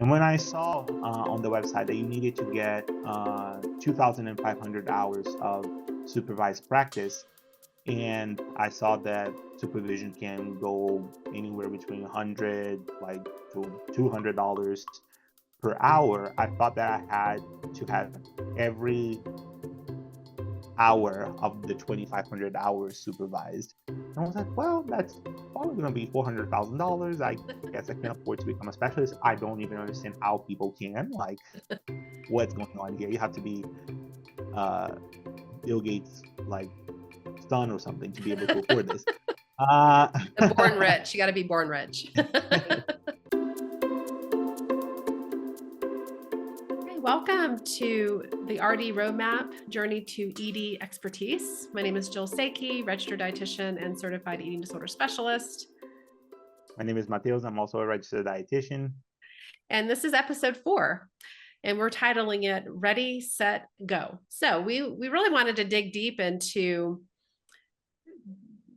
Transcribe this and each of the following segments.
And when I saw on the website that you needed to get 2,500 hours of supervised practice, and I saw that supervision can go anywhere between 100 like to $200 per hour, I thought that I had to have every hour of the 2,500 hours supervised. And I was like, well, that's probably going to be $400,000. I guess I can afford to become a specialist. I don't even understand how people can. Like, what's going on here? You have to be Bill Gates, like, son or something to be able to afford this. Born rich. You got to be born rich. Welcome to the RD Roadmap, Journey to ED Expertise. My name is Jill Seiki, registered dietitian and certified eating disorder specialist. My name is Mateos. I'm also a registered dietitian. And this is episode 4, and we're titling it Ready, Set, Go. So we really wanted to dig deep into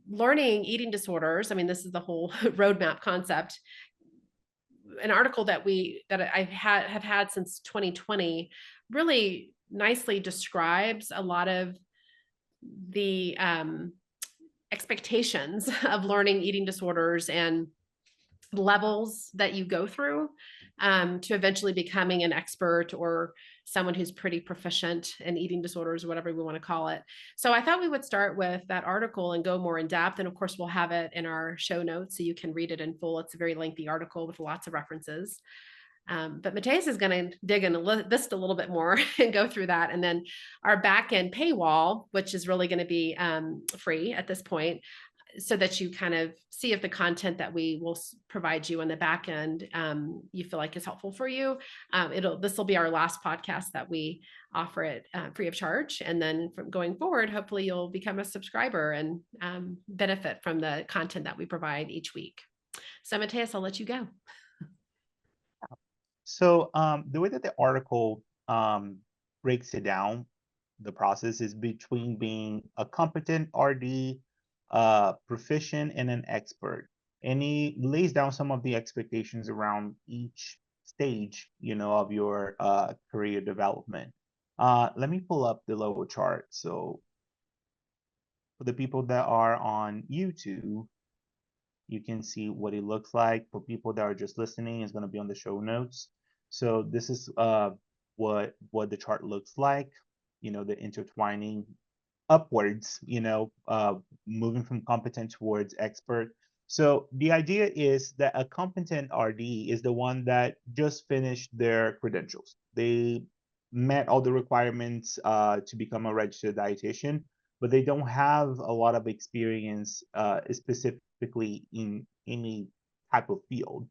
learning eating disorders. I mean, this is the whole roadmap concept. An article that I have had since 2020 really nicely describes a lot of the expectations of learning eating disorders and levels that you go through to eventually becoming an expert or someone who's pretty proficient in eating disorders, or whatever we want to call it. So I thought we would start with that article and go more in depth. And of course, we'll have it in our show notes so you can read it in full. It's a very lengthy article with lots of references. But Mateus is going to dig in this a little bit more and go through that. And then our back end paywall, which is really going to be free at this point, so that you kind of see if the content that we will provide you on the back end, you feel like is helpful for you. This will be our last podcast that we offer it free of charge. And then from going forward, hopefully you'll become a subscriber and benefit from the content that we provide each week. So Mateus, I'll let you go. So the way that the article breaks it down, the process is between being a competent RD, proficient, and an expert. And he lays down some of the expectations around each stage, of your career development. Let me pull up the logo chart. So for the people that are on YouTube, you can see what it looks like. For people that are just listening, it's going to be on the show notes. So this is what the chart looks like, the intertwining upwards, moving from competent towards expert. So the idea is that a competent RD is the one that just finished their credentials. They met all the requirements to become a registered dietitian, but they don't have a lot of experience specifically in any type of field,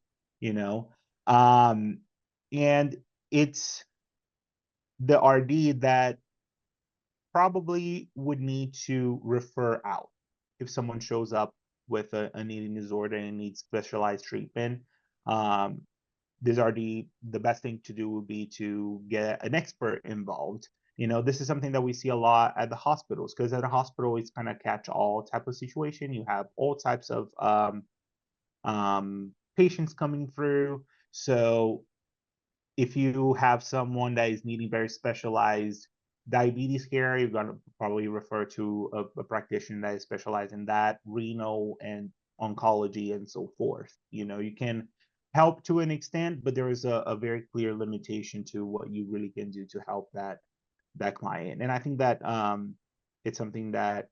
and it's the RD that probably would need to refer out if someone shows up with an eating disorder and needs specialized treatment. This RD, the best thing to do would be to get an expert involved. This is something that we see a lot at the hospitals, because at a hospital, it's kind of catch-all type of situation. You have all types of patients coming through. So if you have someone that is needing very specialized diabetes care, you're going to probably refer to a practitioner that is specialized in that, renal and oncology and so forth. You can help to an extent, but there is a very clear limitation to what you really can do to help that client. And I think that it's something that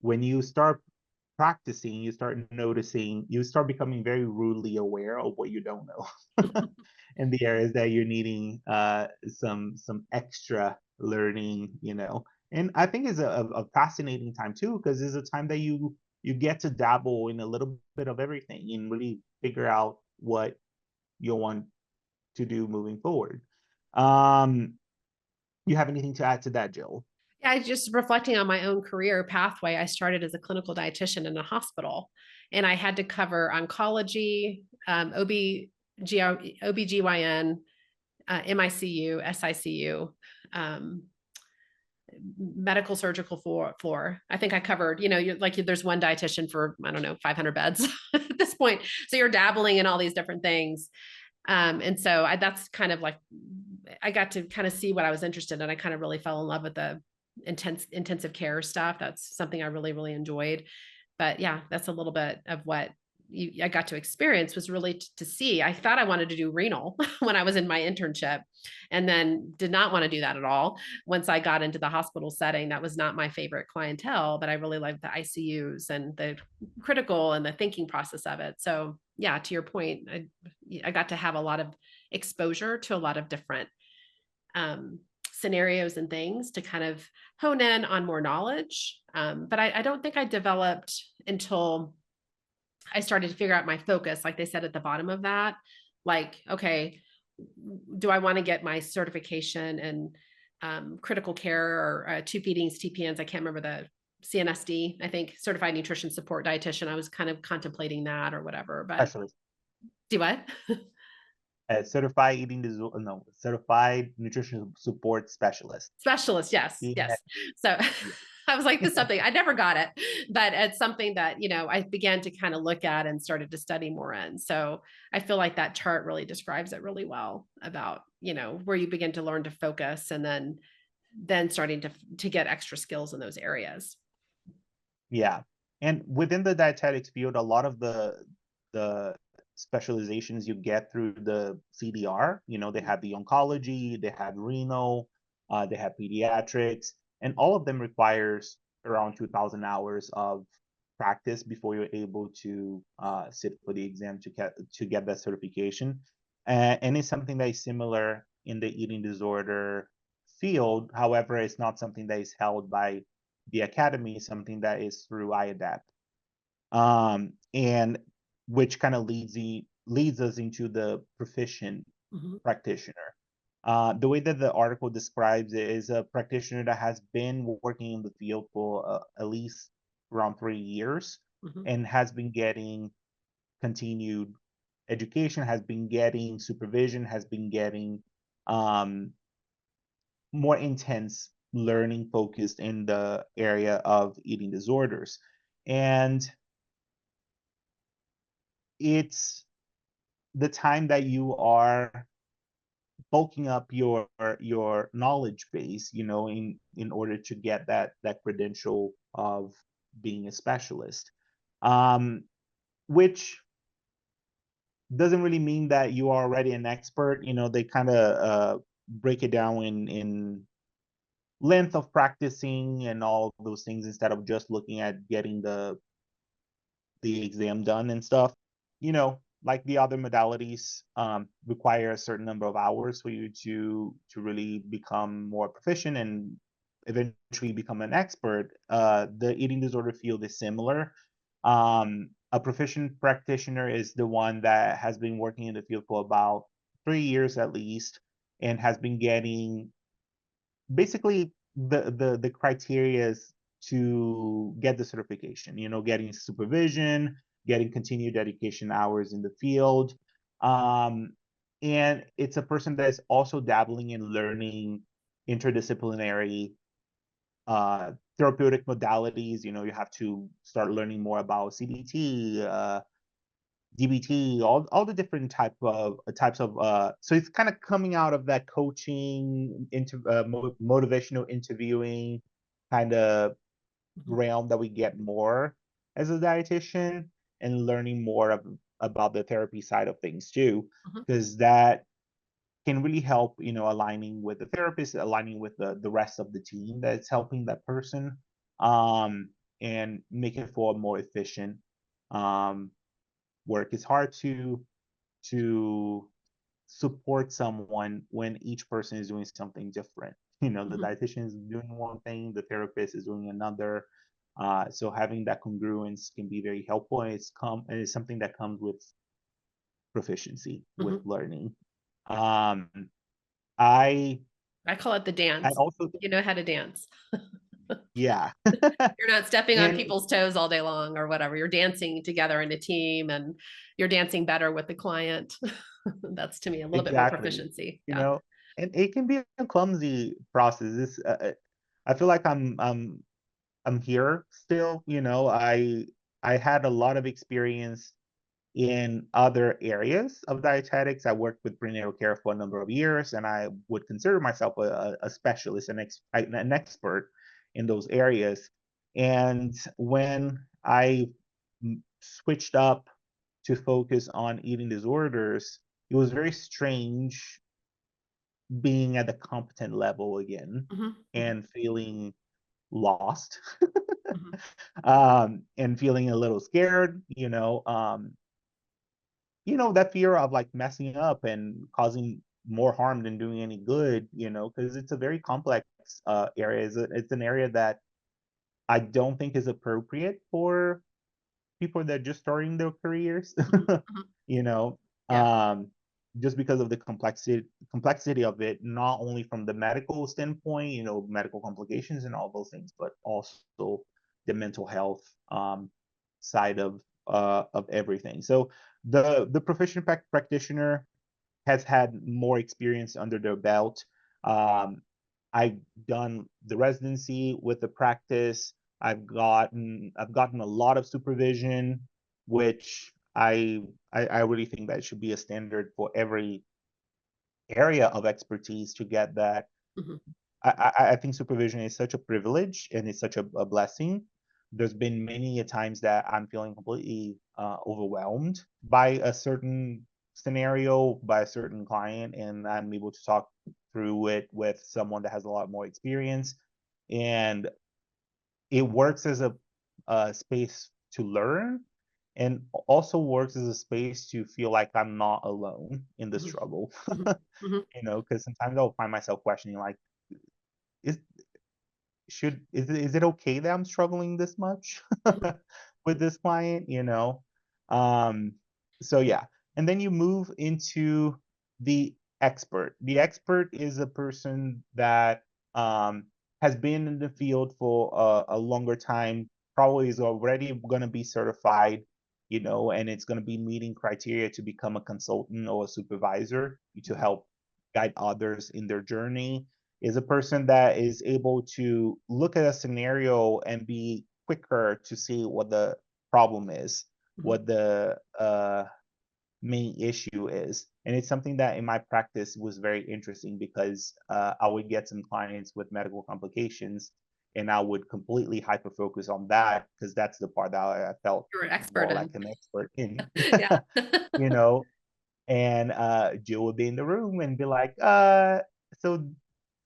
when you start practicing, you start noticing, you start becoming very rudely aware of what you don't know. In the areas that you're needing some extra learning, and I think it's a fascinating time too, because it's a time that you get to dabble in a little bit of everything and really figure out what you want to do moving forward. You have anything to add to that, Jill? Yeah, just reflecting on my own career pathway. I started as a clinical dietitian in a hospital, and I had to cover oncology, OBGYN, MICU, SICU, medical surgical floor. I think I covered, there's one dietitian for, 500 beds at this point. So you're dabbling in all these different things. And so that's kind of like, I got to kind of see what I was interested in. I kind of really fell in love with the intensive care stuff. That's something I really, really enjoyed. But yeah, that's a little bit of what I got to experience, was really to see. I thought I wanted to do renal when I was in my internship, and then did not want to do that at all. Once I got into the hospital setting, that was not my favorite clientele, but I really liked the ICUs and the critical and the thinking process of it. So yeah, to your point, I got to have a lot of exposure to a lot of different scenarios and things to kind of hone in on more knowledge. But I don't think I developed until I started to figure out my focus, like they said at the bottom of that. Like, okay, do I want to get my certification in critical care or tube feedings, TPNs? I can't remember the CNSD, I think, certified nutrition support dietitian. I was kind of contemplating that or whatever, but Specialist. do what? Certified nutrition support specialist. Specialist, yes, Yeah. yes. So I was like, this is something I never got it, but it's something that, I began to kind of look at and started to study more in. So I feel like that chart really describes it really well about, where you begin to learn to focus, and then starting to get extra skills in those areas. Yeah. And within the dietetics field, a lot of the specializations you get through the CDR, they have the oncology, they have renal, they have pediatrics, and all of them requires around 2,000 hours of practice before you're able to sit for the exam to get that certification. And it's something that is similar in the eating disorder field. However, it's not something that is held by the academy, something that is through IADAP, and which kind of leads us into the proficient practitioner. The way that the article describes it is a practitioner that has been working in the field for at least around 3 years, and has been getting continued education, has been getting supervision, has been getting more intense learning focused in the area of eating disorders. And it's the time that you are bulking up your knowledge base, in order to get that credential of being a specialist, which doesn't really mean that you are already an expert. They kind of break it down in length of practicing and all of those things, instead of just looking at getting the exam done and stuff. Like the other modalities, require a certain number of hours for you to really become more proficient and eventually become an expert. The eating disorder field is similar. A proficient practitioner is the one that has been working in the field for about 3 years at least, and has been getting basically the criteria to get the certification, getting supervision, getting continued education hours in the field. And it's a person that is also dabbling in learning interdisciplinary therapeutic modalities. You have to start learning more about CBT, DBT, all the different types of so it's kind of coming out of that coaching into motivational interviewing kind of realm that we get more as a dietitian, and learning more about the therapy side of things too, because that can really help, aligning with the therapist, aligning with the rest of the team that's helping that person, and make it for a more efficient work. It's hard to support someone when each person is doing something different. The dietitian is doing one thing, the therapist is doing another. So having that congruence can be very helpful, and it's something that comes with proficiency, with learning. I call it the dance. also, You know how to dance. yeah. You're not stepping on And people's toes all day long or whatever. You're dancing together in a team, and you're dancing better with the client. That's, to me, a little bit more exactly, proficiency. Yeah. and it can be a clumsy process. I feel like I'm here still. I had a lot of experience in other areas of dietetics. I worked with prenatal care for a number of years, and I would consider myself a specialist, an expert in those areas. And when I switched up to focus on eating disorders, it was very strange being at the competent level again Mhm, mhm, and feeling lost mhm, and feeling a little scared, that fear of like messing up and causing more harm than doing any good, because it's a very complex area. It's an area that I don't think is appropriate for people that are just starting their careers, mhm, mhm. you know, Yeah. um, just because of the complexity of it, not only from the medical standpoint, medical complications and all those things, but also the mental health side of everything. So the proficient practitioner has had more experience under their belt. Um, I've done the residency with the practice. I've gotten a lot of supervision, which I really think that should be a standard for every area of expertise to get that. Mhm, I think supervision is such a privilege and it's such a blessing. There's been many a times that I'm feeling completely overwhelmed by a certain scenario, by a certain client, and I'm able to talk through it with someone that has a lot more experience. And it works as a space to learn and also works as a space to feel like I'm not alone in the mhm, struggle, mhm, mhm, because sometimes I'll find myself questioning, like, is is it okay that I'm struggling this much mhm, with this client, Um, so yeah. And then you move into the expert. The expert is a person that has been in the field for a longer time, probably is already going to be certified, and it's going to be meeting criteria to become a consultant or a supervisor to mhm, help guide others in their journey, is a person that is able to look at a scenario and be quicker to see what the problem is, mhm. what the main issue is. And it's something that in my practice was very interesting because I would get some clients with medical complications and I would completely hyper focus on that because that's the part that I felt You're an expert more in. like an expert in, Yeah. you know, and Jill would be in the room and be like, so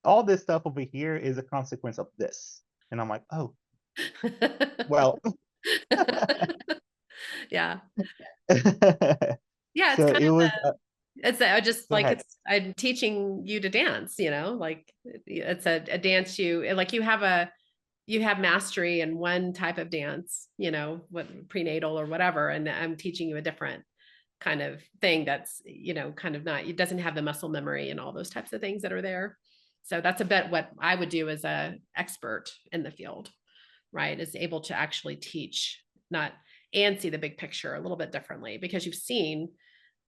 all this stuff over here is a consequence of this. And I'm like, oh, well. Yeah. Yeah, it's So kind it of was, it's I just go like ahead. it's I'm teaching you to dance, like it's a dance like you have mastery in one type of dance, what prenatal or whatever, and I'm teaching you a different kind of thing that's, kind of not, it doesn't have the muscle memory and all those types of things that are there. So that's a bit what I would do as a expert in the field, right? Is able to actually teach, not and see the big picture a little bit differently because you've seen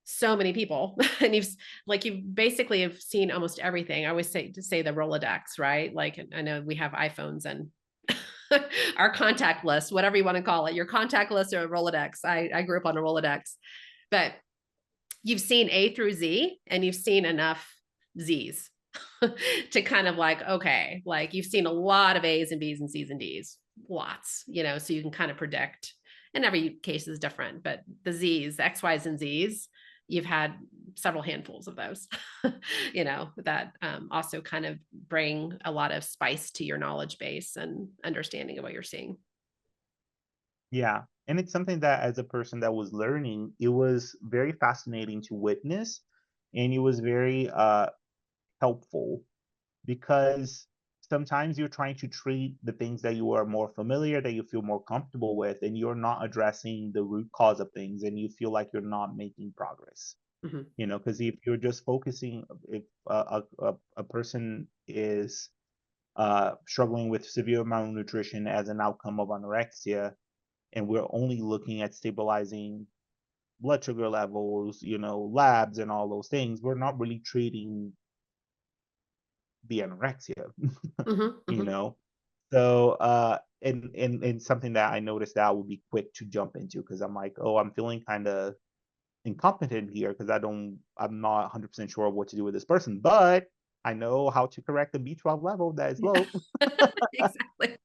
so many people and you basically have seen almost everything. I always say the Rolodex, right? Like I know we have iPhones and our contact list, whatever you want to call it, your contact list or a Rolodex. I grew up on a Rolodex, but you've seen A through Z and you've seen enough Z's to kind of like, okay, like you've seen a lot of A's and B's and C's and D's, lots, so you can kind of predict. And every case is different, but the Z's, the X, Y's, and Z's, you've had several handfuls of those, that also kind of bring a lot of spice to your knowledge base and understanding of what you're seeing. Yeah. And it's something that as a person that was learning, it was very fascinating to witness. And it was very helpful because sometimes you're trying to treat the things that you are more familiar, that you feel more comfortable with, and you're not addressing the root cause of things and you feel like you're not making progress. Mhm, Because if you're just focusing, if a person is struggling with severe malnutrition as an outcome of anorexia, and we're only looking at stabilizing blood sugar levels, labs and all those things, we're not really treating the anorexia, mhm, you mhm, know? So, and something that I noticed that I would be quick to jump into because I'm like, oh, I'm feeling kind of incompetent here because I'm not 100% sure what to do with this person, but I know how to correct the B12 level that is low. Exactly.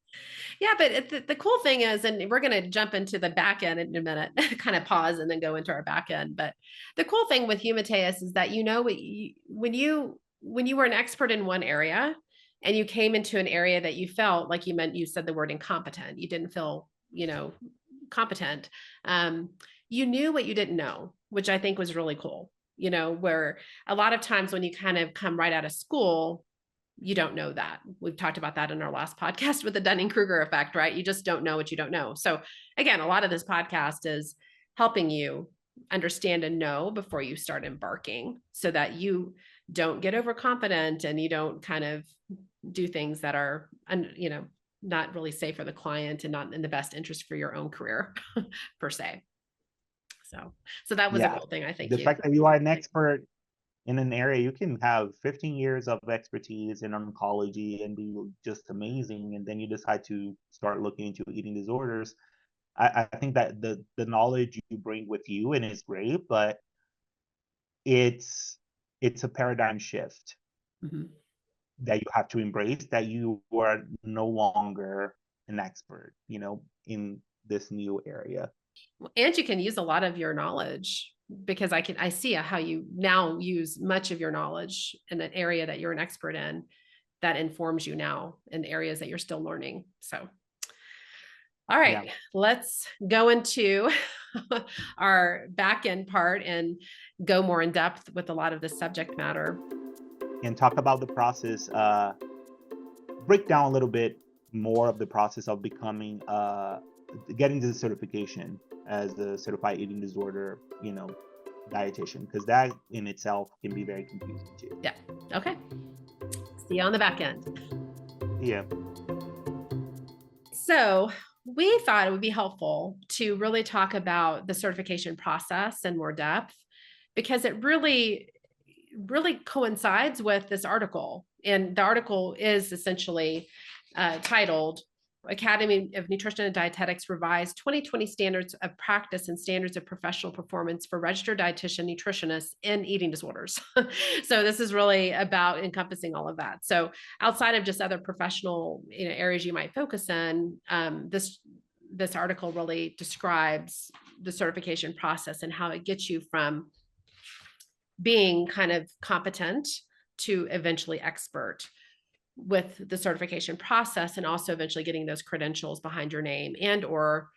Yeah, but the cool thing is, and we're going to jump into the back end in a minute, kind of pause and then go into our back end. But the cool thing with Humateus is that when you were an expert in one area and you came into an area that you felt like you said the word incompetent, you didn't feel, competent. You knew what you didn't know, which I think was really cool. Where a lot of times when you kind of come right out of school, you don't know that. We've talked about that in our last podcast with the Dunning-Kruger effect, right? You just don't know what you don't know. So again, a lot of this podcast is helping you understand and know before you start embarking so that you don't get overconfident and you don't kind of do things that are, not really safe for the client and not in the best interest for your own career per se. So that was a cool thing, I think. The fact that you are an expert in an area, you can have 15 years of expertise in oncology and be just amazing, and then you decide to start looking into eating disorders. I think that the knowledge you bring with you and is great, but it's a paradigm shift that you have to embrace, that you are no longer an expert, in this new area. And you can use a lot of your knowledge because I see how you now use much of your knowledge in an area that you're an expert in that informs you now in areas that you're still learning. So, all right, let's go into our back end part and go more in depth with a lot of the subject matter. And talk about the process, break down a little bit more of the process of becoming, getting to the certification as a certified eating disorder, dietitian, because that in itself can be very confusing too. Yeah. Okay. See you on the back end. Yeah. So we thought it would be helpful to really talk about the certification process in more depth because it really coincides with this article. And the article is essentially titled Academy of Nutrition and Dietetics Revised 2020 Standards of Practice and Standards of Professional Performance for Registered Dietitian Nutritionists in Eating Disorders. So this is really about encompassing all of that. So outside of just other professional areas you might focus in, this article really describes the certification process and how it gets you from being kind of competent to eventually expert with the certification process, and also eventually getting those credentials behind your name and or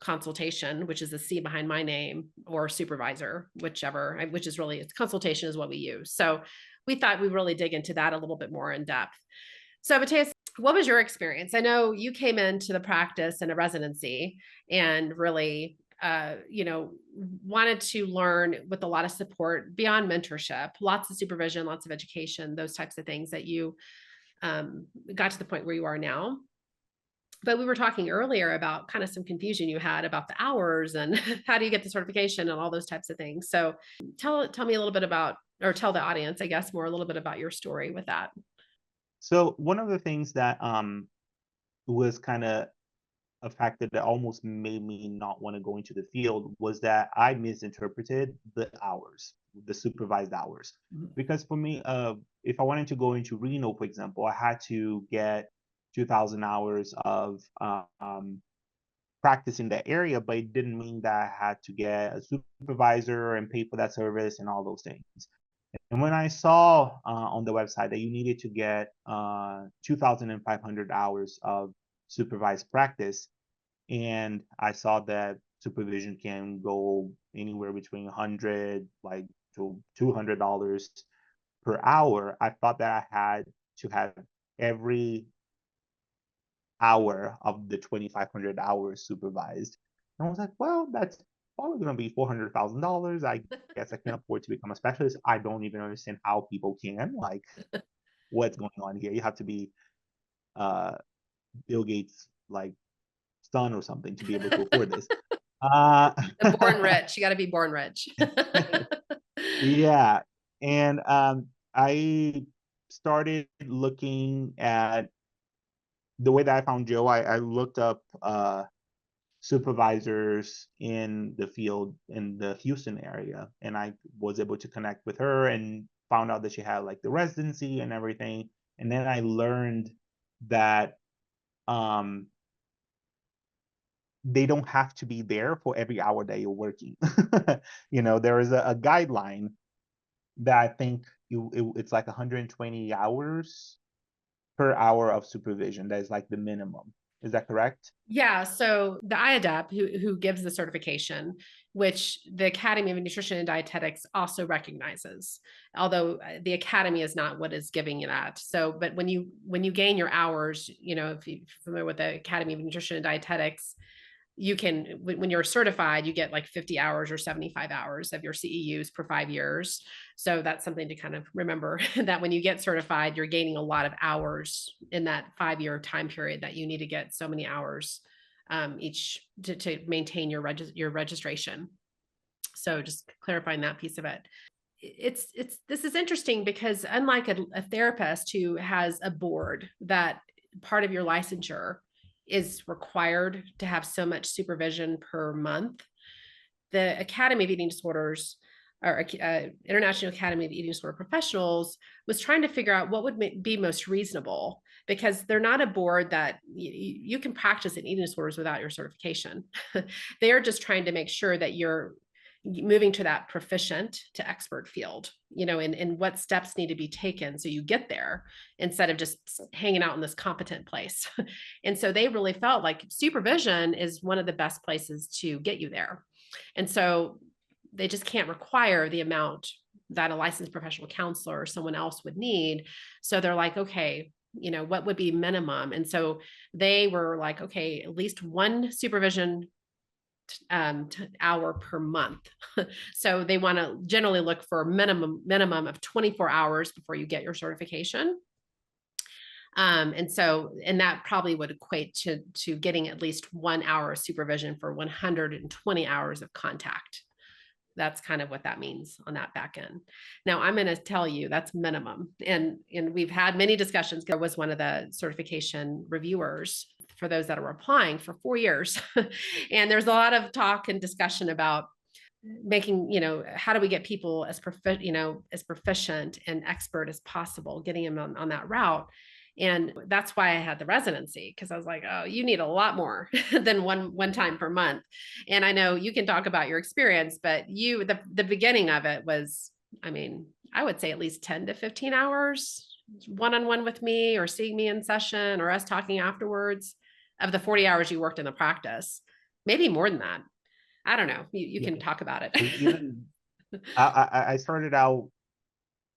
consultation, which is the C behind my name, or supervisor, which is really, it's consultation is what we use. So we thought we'd really dig into that a little bit more in depth. So Matthias, what was your experience? I know you came into the practice in a residency and really wanted to learn with a lot of support beyond mentorship, lots of supervision, lots of education, those types of things that you got to the point where you are now. But we were talking earlier about kind of some confusion you had about the hours and how do you get the certification and all those types of things. So tell me a little bit about, or tell the audience, I guess, more a little bit about your story with that. So one of the things that was kind of a factor that almost made me not want to go into the field was that I misinterpreted the hours, the supervised hours. Because for me, if I wanted to go into renal, for example, I had to get 2,000 hours of practice in that area, but it didn't mean that I had to get a supervisor and pay for that service and all those things. And when I saw on the website that you needed to get 2,500 hours of supervised practice, and I saw that supervision can go anywhere between $100 to $200 per hour, I thought that I had to have every hour of the 2,500 hours supervised. And I was like, well, that's probably going to be $400,000. I guess I can't afford to become a specialist. I don't even understand how people can. Like, what's going on here? You have to be Bill Gates, son or something to be able to afford this. Born rich. You got to be born rich. Yeah. And I started looking at the way that I found Joe. I looked up supervisors in the field in the Houston area, and I was able to connect with her and found out that she had like the residency and everything. And then I learned that um they don't have to be there for every hour that you're working. There is a guideline that I think it's like 120 hours per hour of supervision. That is like the minimum. Is that correct? Yeah, so the IADEP, who gives the certification, which the Academy of Nutrition and Dietetics also recognizes, although the Academy is not what is giving you that. So, but when you gain your hours, if you're familiar with the Academy of Nutrition and Dietetics, you can, when you're certified, you get like 50 hours or 75 hours of your CEUs per 5 years. So that's something to kind of remember, that when you get certified, you're gaining a lot of hours in that 5-year time period, that you need to get so many hours each to maintain your registration. So just clarifying that piece of it. This is interesting because unlike a therapist who has a board that part of your licensure is required to have so much supervision per month, the Academy of Eating Disorders, or International Academy of Eating Disorder Professionals, was trying to figure out what would be most reasonable, because they're not a board that you can practice in eating disorders without your certification. They are just trying to make sure that you're moving to that proficient to expert field, and what steps need to be taken so you get there, instead of just hanging out in this competent place. And so they really felt like supervision is one of the best places to get you there. And so they just can't require the amount that a licensed professional counselor or someone else would need. So they're like, okay, what would be minimum? And so they were like, okay, at least one supervision hour per month. So they want to generally look for a minimum of 24 hours before you get your certification. And that probably would equate to getting at least 1 hour of supervision for 120 hours of contact. That's kind of what that means on that back end. Now, I'm going to tell you that's minimum. And we've had many discussions. I was one of the certification reviewers for those that are applying for 4 years. And there's a lot of talk and discussion about making, how do we get people as proficient and expert as possible, getting them on that route. And that's why I had the residency, because I was like, oh, you need a lot more than one time per month. And I know you can talk about your experience, but the beginning of it was, I would say at least 10 to 15 hours one-on-one with me, or seeing me in session, or us talking afterwards, of the 40 hours you worked in the practice. Maybe more than that. I don't know. You can talk about it. Even I started out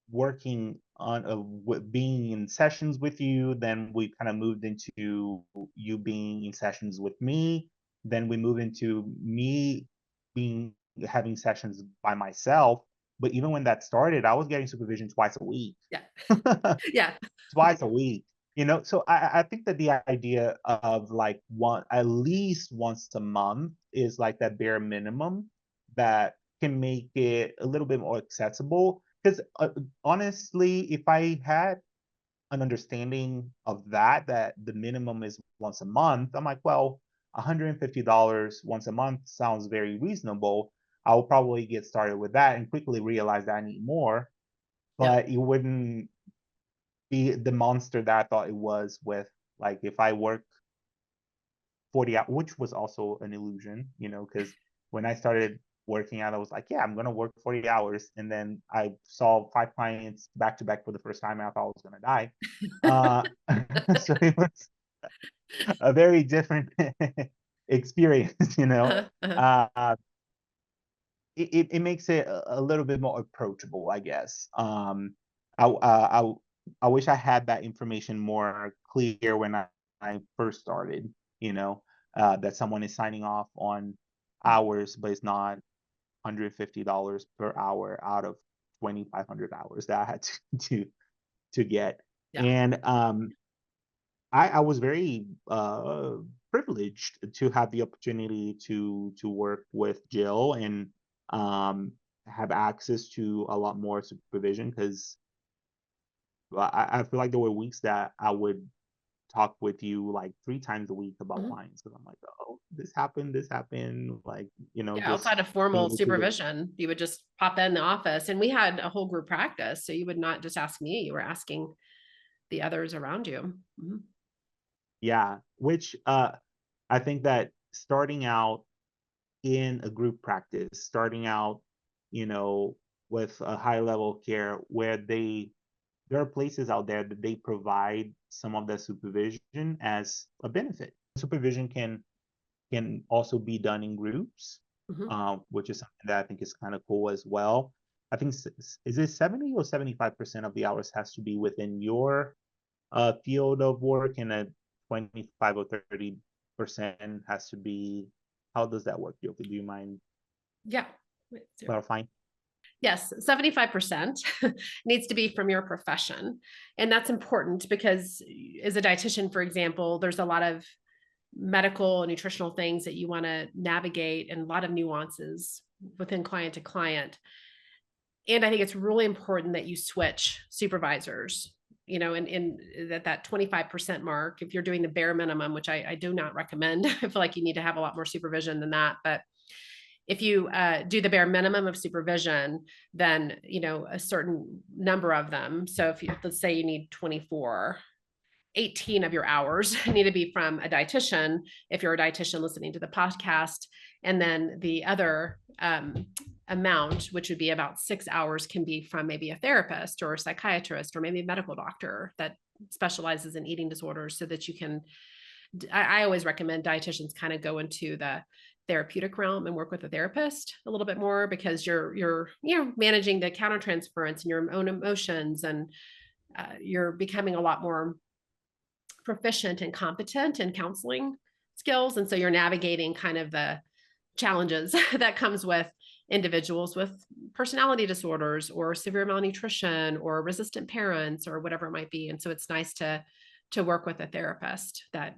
working on being in sessions with you. Then we kind of moved into you being in sessions with me. Then we moved into me having sessions by myself. But even when that started, I was getting supervision twice a week. Yeah. Yeah. Twice a week. So I think that the idea of like at least once a month is like that bare minimum that can make it a little bit more accessible. Because honestly, if I had an understanding of that the minimum is once a month, I'm like, well, $150 once a month sounds very reasonable. I'll probably get started with that and quickly realize that I need more. But it wouldn't be the monster that I thought it was, with like if I work 40 hours, which was also an illusion, because when I started working out, I was like, yeah, I'm going to work 40 hours. And then I saw 5 clients back to back for the first time, and I thought I was going to die. So it was a very different experience, it makes it a little bit more approachable, I guess. I wish I had that information more clear when I first started, that someone is signing off on hours, but it's not $150 per hour out of 2,500 hours that I had to get. Yeah. And I was very privileged to have the opportunity to work with Jill and have access to a lot more supervision, because I feel like there were weeks that I would talk with you like 3 times a week about Mhm. clients because I'm like, oh, this happened, like, Yeah, just outside of being formal able to, supervision, you would just pop in the office, and we had a whole group practice. So you would not just ask me, you were asking the others around you. Mhm. yeah, which I think that starting out in a group practice, starting out, you know, with a high level of care where there are places out there that they provide some of the supervision as a benefit. Supervision can also be done in groups, Mhm. which is something that I think is kind of cool as well. I think is it 70 or 75% of the hours has to be within your field of work, and a 25 or 30% has to be. How does that work, Yoki? Do you mind Yeah. Wait, clarifying? yes, 75% needs to be from your profession. And that's important because as a dietitian, for example, there's a lot of medical and nutritional things that you want to navigate and a lot of nuances within client to client. And I think it's really important that you switch supervisors, and that 25% mark, if you're doing the bare minimum, which I do not recommend. I feel like you need to have a lot more supervision than that. But if you do the bare minimum of supervision, then, a certain number of them. So if let's say you need 24, 18 of your hours need to be from a dietitian, if you're a dietitian listening to the podcast. And then the other amount, which would be about 6 hours, can be from maybe a therapist or a psychiatrist or maybe a medical doctor that specializes in eating disorders, so that you can, I always recommend dietitians kind of go into the therapeutic realm and work with a therapist a little bit more, because you're managing the countertransference and your own emotions, and you're becoming a lot more proficient and competent in counseling skills. And so you're navigating kind of the challenges that comes with individuals with personality disorders or severe malnutrition or resistant parents or whatever it might be. And so it's nice to work with a therapist that,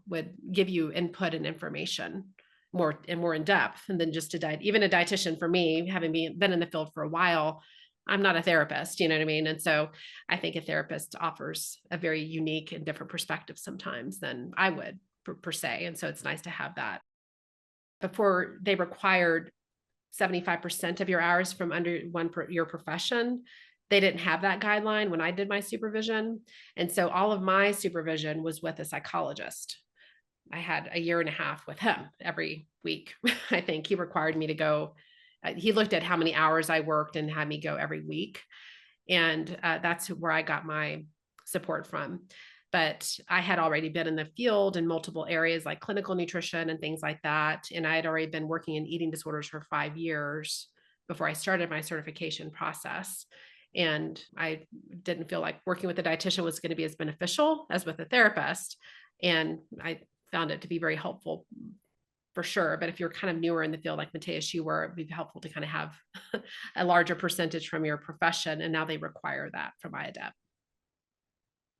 would give you input and information more in depth. And then just even a dietitian, for me, having been in the field for a while, I'm not a therapist, you know what I mean? And so I think a therapist offers a very unique and different perspective sometimes than I would per se. And so it's nice to have that. Before, they required 75% of your hours from under your profession. They didn't have that guideline when I did my supervision. And so all of my supervision was with a psychologist. I had a year and a half with him every week. I think he required me to go. He looked at how many hours I worked and had me go every week. And that's where I got my support from. But I had already been in the field in multiple areas like clinical nutrition and things like that. And I had already been working in eating disorders for 5 years before I started my certification process. And I didn't feel like working with a dietitian was going to be as beneficial as with a therapist. And I found it to be very helpful for sure. But if you're kind of newer in the field, like Mateus, you were, it'd be helpful to kind of have a larger percentage from your profession. And now they require that from IADEP.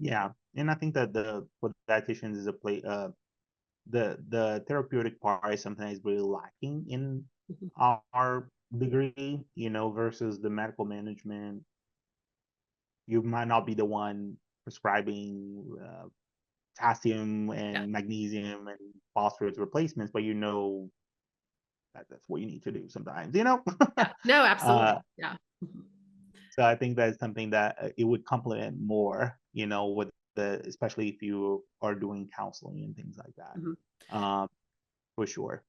Yeah, and I think that for dietitians is a play the therapeutic part is something that is really lacking in Mhm. our degree, versus the medical management. You might not be the one prescribing potassium Yeah. and magnesium and phosphorus replacements, but that's what you need to do sometimes, Yeah. No, uh, absolutely. Yeah. Mhm. so I think that's something that it would complement more, with especially if you are doing counseling and things like Mhm. that, for sure.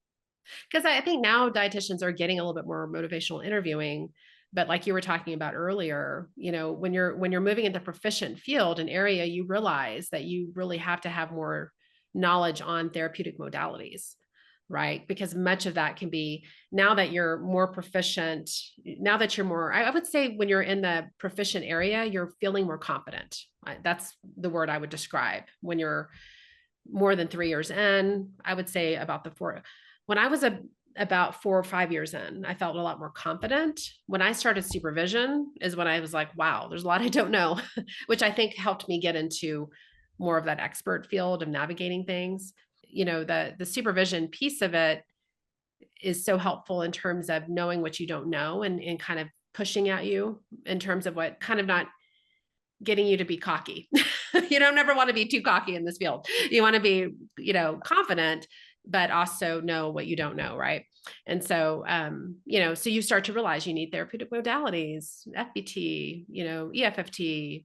Because I think now dietitians are getting a little bit more motivational interviewing. But like you were talking about earlier, when you're moving into proficient field, an area, you realize that you really have to have more knowledge on therapeutic modalities, right? Because much of that can be, now that you're more proficient, now that you're more, I would say when you're in the proficient area, you're feeling more confident. That's the word I would describe. When you're more than 3 years in, I would say about when I was about 4 or 5 years in, I felt a lot more confident. When I started supervision is when I was like, wow, there's a lot I don't know, which I think helped me get into more of that expert field of navigating things. The supervision piece of it is so helpful in terms of knowing what you don't know, and kind of pushing at you in terms of what kind of not getting you to be cocky. You don't ever want to be too cocky in this field. You want to be, confident, but also know what you don't know. Right. And so, so you start to realize you need therapeutic modalities, FBT, EFFT,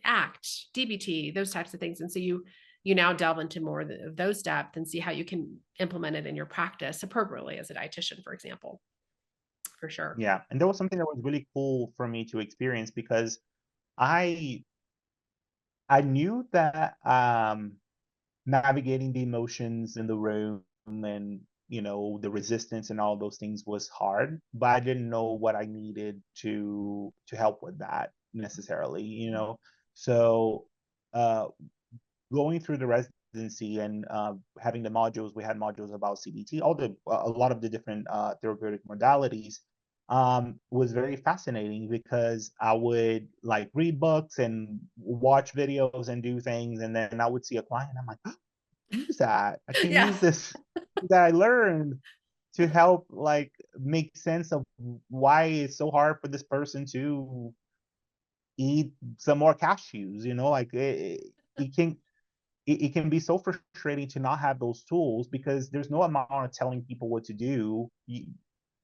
ACT, DBT, those types of things. And so you now delve into more of those depth and see how you can implement it in your practice appropriately as a dietitian, for example, for sure. Yeah. And that was something that was really cool for me to experience, because I knew that navigating the emotions in the room and the resistance and all those things was hard, but I didn't know what I needed to help with that necessarily. So uh going through the residency and having the modules, we had modules about CBT, a lot of the different therapeutic modalities, was very fascinating, because I would like read books and watch videos and do things, and then I would see a client and I'm like, oh, use that. I can Yeah. use this that I learned to help like make sense of why it's so hard for this person to eat some more cashews. Like it can it can be so frustrating to not have those tools, because there's no amount of telling people what to do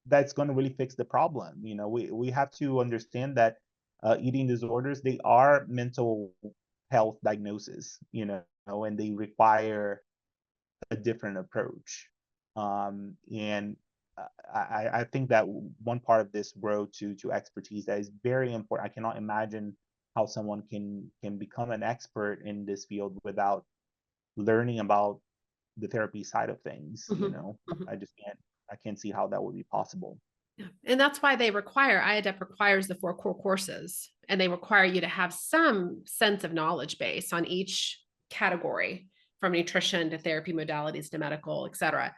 that's going to really fix the problem. We have to understand that eating disorders, they are mental health diagnosis, and they require a different approach. And I think that one part of this road to expertise that is very important. I cannot imagine how someone can become an expert in this field without learning about the therapy side of things. I can't see how that would be possible. Yeah. And that's why IADEP requires the 4 core courses, and they require you to have some sense of knowledge base on each category, from nutrition to therapy modalities to medical, et cetera,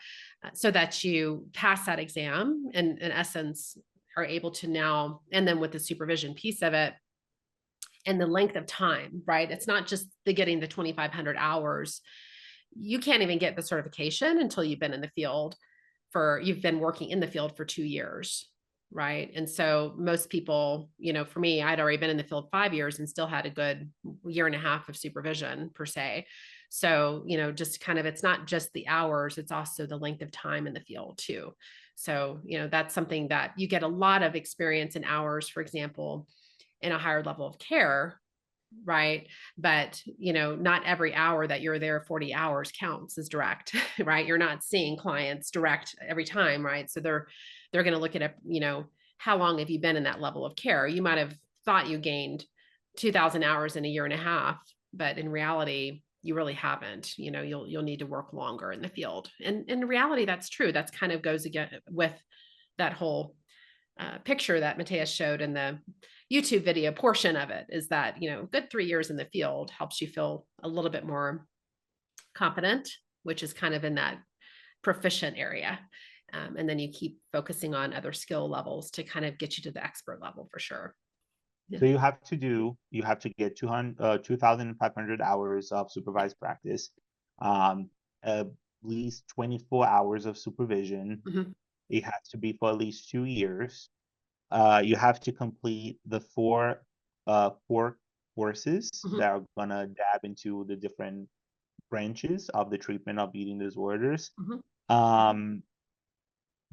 so that you pass that exam and in essence are able to now, and then with the supervision piece of it and the length of time, right? It's not just getting the 2,500 hours. You can't even get the certification until you've been in the field you've been working in the field for 2 years. Right. And so most people, for me, I'd already been in the field 5 years and still had a good year and a half of supervision per se. So, just kind of, it's not just the hours, it's also the length of time in the field too. So, that's something that you get a lot of experience in hours, for example, in a higher level of care. Right. But, not every hour that you're there, 40 hours counts as direct, right? You're not seeing clients direct every time. Right. So they're going to look at, how long have you been in that level of care? You might have thought you gained 2,000 hours in a year and a half, but in reality, you really haven't. You'll need to work longer in the field. And in reality, that's true. That's kind of goes again with that whole picture that Mateus showed in the YouTube video portion of it, is that, good 3 years in the field helps you feel a little bit more competent, which is kind of in that proficient area. And then you keep focusing on other skill levels to kind of get you to the expert level for sure. Yeah. So you have to get 2,500 hours of supervised practice, at least 24 hours of supervision. Mm-hmm. It has to be for at least 2 years. You have to complete the four courses Mm-hmm. that are gonna dab into the different branches of the treatment of eating disorders. Mm-hmm.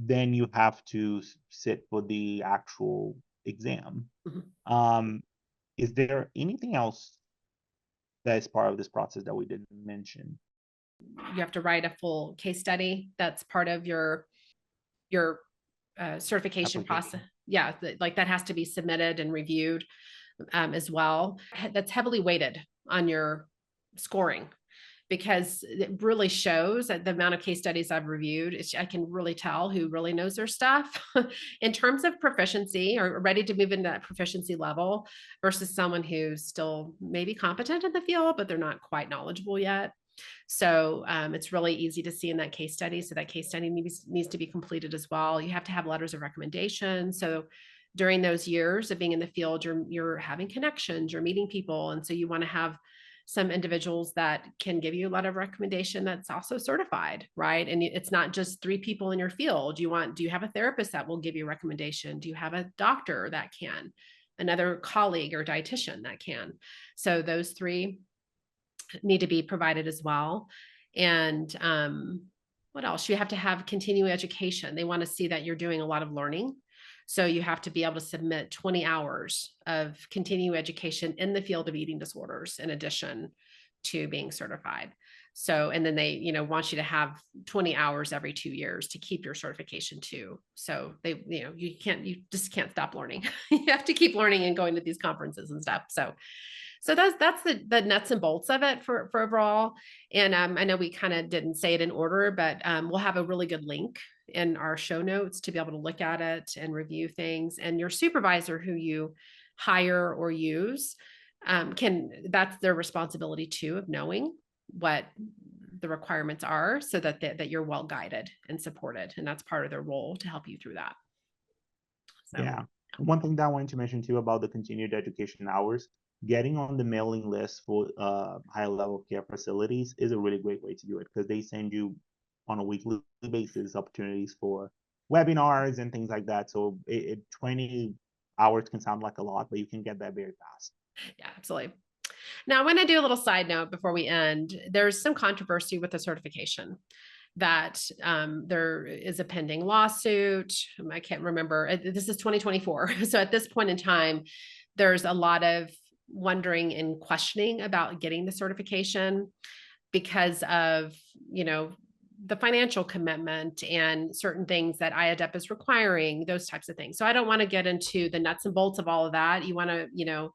Then you have to sit for the actual exam. Mm-hmm. Is there anything else that is part of this process that we didn't mention? You have to write a full case study. That's part of your certification process. Yeah, like that has to be submitted and reviewed as well. That's heavily weighted on your scoring, because it really shows that the amount of case studies I've reviewed, I can really tell who really knows their stuff in terms of proficiency or ready to move into that proficiency level versus someone who's still maybe competent in the field, but they're not quite knowledgeable yet. So it's really easy to see in that case study. So that case study needs to be completed as well. You have to have letters of recommendation. So during those years of being in the field, you're having connections, you're meeting people. And so you want to have some individuals that can give you a letter of recommendation that's also certified, right? And it's not just 3 people in your field. Do you have a therapist that will give you a recommendation? Do you have a doctor that can? another colleague or dietitian that can. So those three need to be provided as well. And what else? You have to have continuing education. They want to see that you're doing a lot of learning. So you have to be able to submit 20 hours of continuing education in the field of eating disorders in addition to being certified. So, and then they, want you to have 20 hours every 2 years to keep your certification too. So they, you just can't stop learning. You have to keep learning and going to these conferences and stuff. So that's the nuts and bolts of it for overall. And I know we kind of didn't say it in order, but we'll have a really good link in our show notes to be able to look at it and review things. And your supervisor who you hire or use that's their responsibility too, of knowing what the requirements are so that you're well guided and supported. And that's part of their role to help you through that. So. Yeah. One thing that I wanted to mention too about the continued education hours, getting on the mailing list for higher level care facilities is a really great way to do it, because they send you on a weekly basis opportunities for webinars and things like that. So 20 hours can sound like a lot, but you can get that very fast. Yeah, absolutely. Now, I want to do a little side note before we end. There's some controversy with the certification that there is a pending lawsuit. I can't remember. This is 2024. So at this point in time, there's a lot of wondering and questioning about getting the certification because of, the financial commitment and certain things that IADEP is requiring, those types of things. So I don't want to get into the nuts and bolts of all of that. You want to,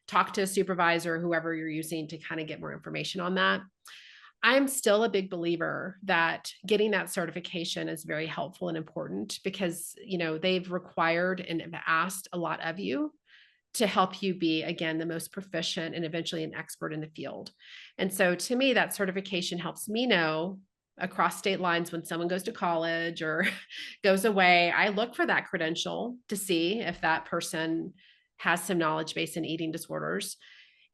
talk to a supervisor, whoever you're using, to kind of get more information on that. I'm still a big believer that getting that certification is very helpful and important because, they've required and have asked a lot of you to help you be, again, the most proficient and eventually an expert in the field. And so to me, that certification helps me know across state lines when someone goes to college or goes away, I look for that credential to see if that person has some knowledge base in eating disorders.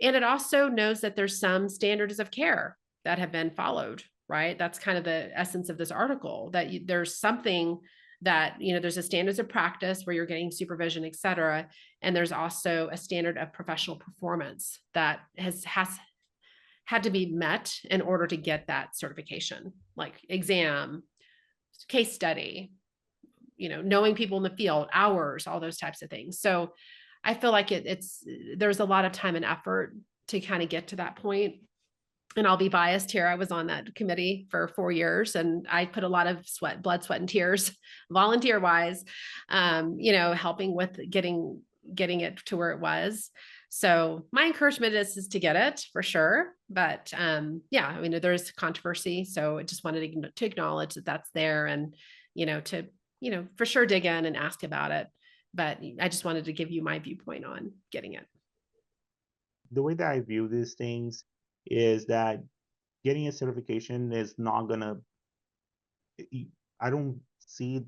And it also knows that there's some standards of care that have been followed, right? That's kind of the essence of this article, that there's something that, there's a standards of practice where you're getting supervision, et cetera. And there's also a standard of professional performance that has had to be met in order to get that certification, like exam, case study, knowing people in the field, hours, all those types of things. So I feel like there's a lot of time and effort to kind of get to that point. And I'll be biased here. I was on that committee for 4 years and I put a lot of blood, sweat, and tears, volunteer wise, helping with getting it to where it was. So my encouragement is to get it for sure. But there's controversy. So I just wanted to acknowledge that that's there and, to, for sure dig in and ask about it. But I just wanted to give you my viewpoint on getting it. The way that I view these things is that getting a certification is not gonna, I don't see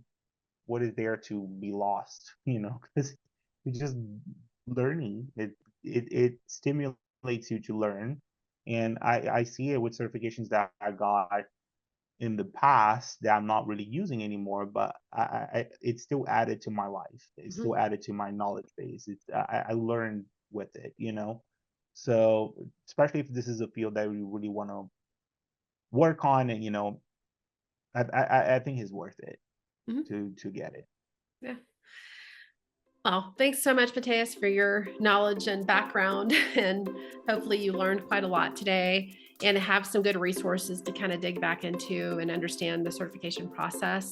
what is there to be lost, because it's just learning. It stimulates you to learn. And I see it with certifications that I got in the past that I'm not really using anymore, but it's still added to my life. It's still added to my knowledge base. I learned with it, So especially if this is a field that you really want to work on, and I think it's worth it to get it. Yeah. Well, thanks so much, Mateus, for your knowledge and background. And hopefully you learned quite a lot today and have some good resources to kind of dig back into and understand the certification process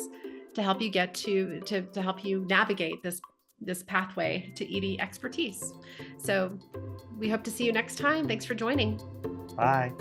to help you get to help you navigate this pathway to ED expertise. So we hope to see you next time. Thanks for joining. Bye.